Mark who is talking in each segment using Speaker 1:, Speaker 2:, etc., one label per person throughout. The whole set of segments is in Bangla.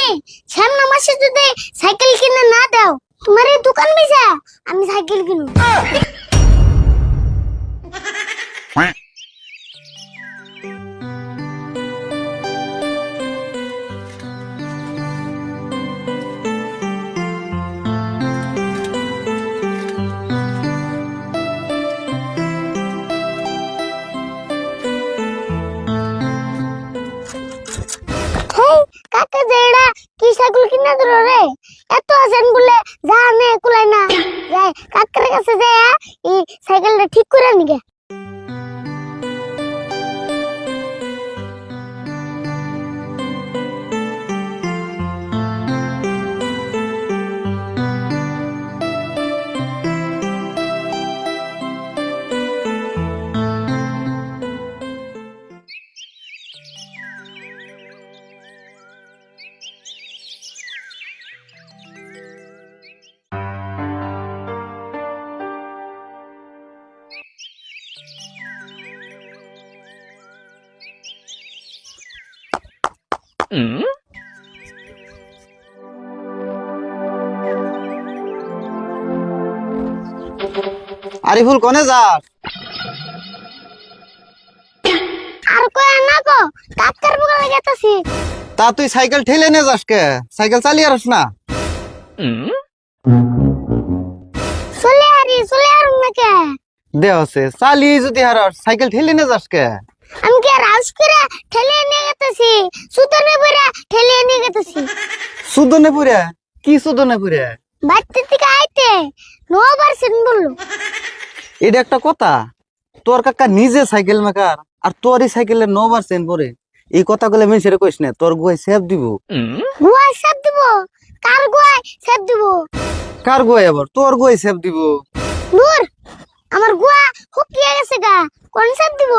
Speaker 1: তুমি সামনে মাসে যদি সাইকেল কিনে না দাও তোমার এই দোকান বেচা আমি সাইকেল কিনবো। কাকা যেড়া কি সাইকেল কিনা দিল রে এত আছেন বলে জানে কুলাই না যাই কাকার কাছে যায় এই সাইকেলটা ঠিক করে নিগে।
Speaker 2: আরিফুল কোনে যাস?
Speaker 1: আর কই না গো কাকার বগলে গেতাছি।
Speaker 2: তা তুই সাইকেল ঠেলে নিয়ে যাস কে? সাইকেল চালিয়ে আসস না?
Speaker 1: চলে আর না কে
Speaker 2: দে হচ্ছে চালিয়ে যদি হারাস সাইকেল ঠেলে নিয়ে যাস কে?
Speaker 1: আমি কি রাউস করে ঠেলে নিয়ে গেতাছি সুতনে পরে ঠেলে নিয়ে গেতাছি।
Speaker 2: সুদনে পুরে কি সুদনে পুরে?
Speaker 1: বাড়তে থেকে আইতে 9% বললো।
Speaker 2: এটা একটা কথা, তোর কাকা নিজে সাইকেল মেকার আর তোর এই সাইকেলের 9% পরে এই কথাগুলো মেনসেরে কইস না, তোর গোয় সেভ দিব।
Speaker 1: গুয়াই সব দিব? কার গুয়াই সব দিব?
Speaker 2: কার গোয় আবার? তোর গোয় সেভ দিব।
Speaker 1: দূর আমার গুয়া হুকিয়ে গেছে গা কোন সব দিব?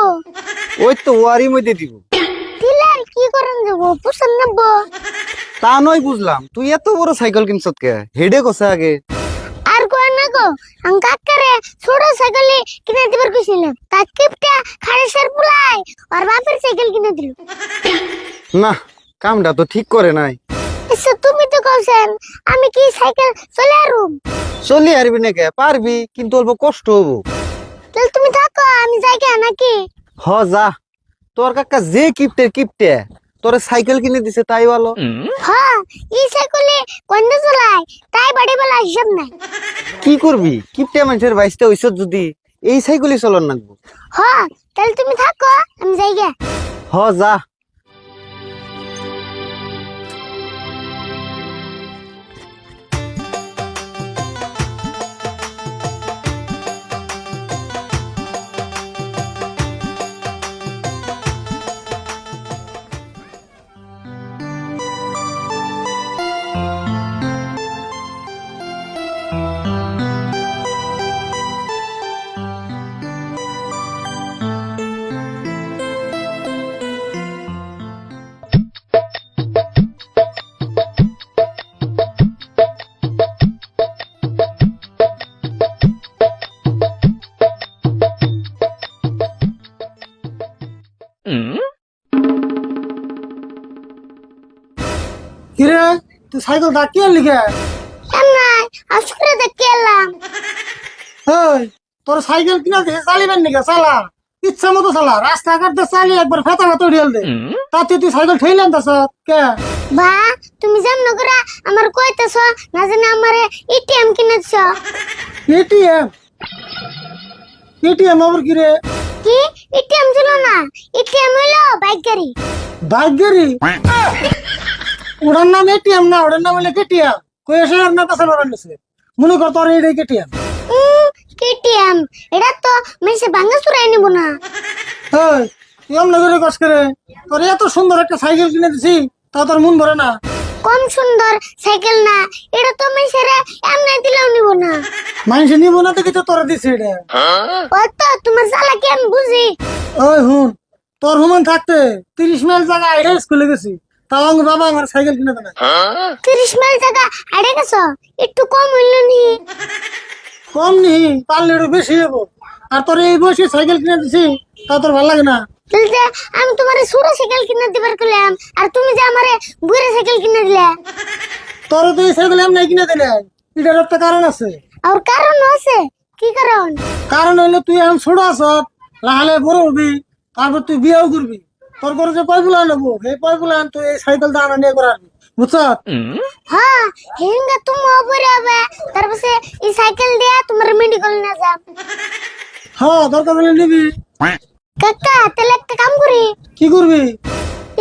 Speaker 2: ওই তো ওয়ারি মধ্যে দিব।
Speaker 1: দিলার কি করেন দেব পছন্দ নেব?
Speaker 2: তা নয় বুঝলাম, তুই এত বড় সাইকেল কিনছত কে? হেডে কষে আগে।
Speaker 1: আর কই না গো আমি কাকারে ছোট সাইকেল কিনে দিবার কইছিলাম তা কিপটা খাড়েসার পুলাই আর বাপের সাইকেল কিনে দিল।
Speaker 2: না, কামটা তো ঠিক করে নাই।
Speaker 1: এসে তুমি তো কইছেন আমি কি সাইকেল চলে আরুম।
Speaker 2: চলি হারবি না কে? পারবি, কিন্তু অল্প কষ্ট হবো।
Speaker 1: তাহলে তুমি থাকো আমি যাই কে নাকি?
Speaker 2: হ যা, তোর কাকা যে কিপটে তোর সাইকেল কিনে দিছে তাই বলো।
Speaker 1: হ্যাঁ এই সাইকেলে কোন চলাই তাই বাড়ি বেলা হিসাব নাই।
Speaker 2: কি করবি? কিপটে মানুষের বাইশটা ওইসব যদি এই সাইকেলই চলন নাকবো।
Speaker 1: হ্যাঁ তাহলে তুমি থাকো আমি যাই গে।
Speaker 2: হ যা।
Speaker 3: কিরে তুই সাইকেল ডাকি আনলি কে?
Speaker 1: এমনাই আজকে দেখে এলাম।
Speaker 3: ওই তোর সাইকেল কিনা দিয়ে চালিবেন নাকি? চালা ইচ্ছা মতো চালা, রাস্তাঘাট চালিয়ে একবার ফেতা ফেতা উড়িয়ে দে। তাতে তুই সাইকেল ঠেলেন তাছ কে?
Speaker 1: বা তুমি যেমন করে আমার কইতেছ না জানি আমারে এটিএম কিনেছ।
Speaker 3: এটিএম? এটিএম আবার কিরে?
Speaker 1: কি এটিএম ছিল না? এটিএম হলো বাইক গাড়ি।
Speaker 3: বাইক গাড়ি? ওটার নাম এটিএম না, ওটার নাম হলো কেটিএম। কই এসে আর না কাছে লড়াইছে মনে কর তোর এইটাই কেটিএম।
Speaker 1: কেটিএম এটা তো মেসে ভাঙা চুরাই নিব না।
Speaker 3: ওই তুই এমন করে কষ্ট করে তোর এত সুন্দর একটা সাইকেল কিনে দিছি তা তোর মন ভরে না?
Speaker 1: কম সুন্দর সাইকেল না, এটা তো মেসের এমনি দিলেও নিব না।
Speaker 3: মানুষ নিব না দেখে তো তোরা দিছে এটা।
Speaker 1: ও তো তোমার জ্বালা কি আমি বুঝি।
Speaker 3: ওই হুন, তোর হুমান থাকতে 30 মাইল জায়গা আইডা স্কুলে গেছি, তাও আমার বাবা আমার সাইকেল কিনে দেয় না।
Speaker 1: 30 মাইল জায়গা হারিয়ে গেছো, একটু কম হইলো নি?
Speaker 3: কম নি, পারলে একটু বেশি হবো। আর তোর এই বয়সে সাইকেল কিনে দিছি তা তোর ভালো লাগে না?
Speaker 1: তাহলে যে আমি তোমারে ছোট সাইকেল কিনে দিবার কইলাম আর তুমি যে আমারে বুড়া সাইকেল কিনে দিলে।
Speaker 3: তোর তো এই সাইকেল এমনি কিনে দিলে, এটার একটা কারণ আছে।
Speaker 1: আর কারণ আছে? কি কারণ?
Speaker 3: কারণ হইলো তুই এখন ছোট আছ, লাহালে বড় হবি, তারপর তুই বিয়েও করবি। তোর ঘরে যে পয়গুলা নেবো সেই পয়গুলা তুই এই সাইকেল দানা নিয়ে করে আনবি, বুঝছ?
Speaker 1: হ্যাঁ হেঙ্গা তুমি উপরে হবে, তারপরে এই সাইকেল দিয়ে তোমার মেডিকেল না যাব।
Speaker 3: হ্যাঁ দরকার হলে নিবি।
Speaker 1: কাকা তাহলে একটা কাম করি,
Speaker 3: কি করবি?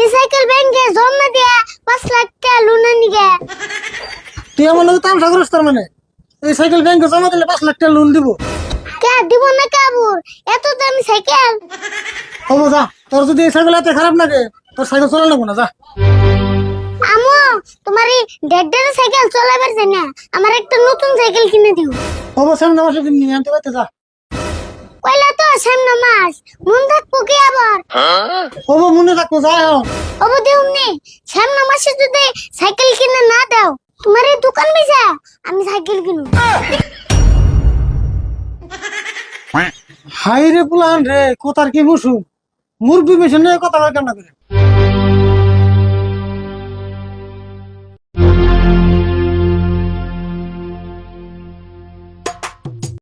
Speaker 1: এই সাইকেল ব্যাংকে জমা দিয়া 5 লাখ টাকা লোন নিগে।
Speaker 3: তুই আমার লোক তামসা করিস তার মানে? এই সাইকেল ব্যাংকে জমা দিলে 5 লাখ টাকা লোন দিব?
Speaker 1: কে দিব না কাবুর? এত দামি সাইকেল।
Speaker 3: হবো যা, তোর যদি এই সাইকেল এত খারাপ লাগে তোর সাইকেল চলা লাগবো না, যা।
Speaker 1: আমো তোমার এই ডেডের সাইকেল চালাবার জানা, আমার একটা নতুন সাইকেল কিনে দিও।
Speaker 3: হবো সামনে মাসে দিন নিয়ে আনতে পারতে, যা।
Speaker 1: কইলা তো সামনে মাস, মন থাকবো কি আবার?
Speaker 3: হবো মনে থাকবো, যা এখন।
Speaker 1: ওবো দেউনি সামনে মাসে যদি সাইকেল কিনে না দাও, তোমার এই দোকান বেচা আমি সাইকেল কিনবো।
Speaker 3: হাই রে পুলান রে, কোথার কি মুসু মুরগি মেশিনে কথা কয় কেমন করে?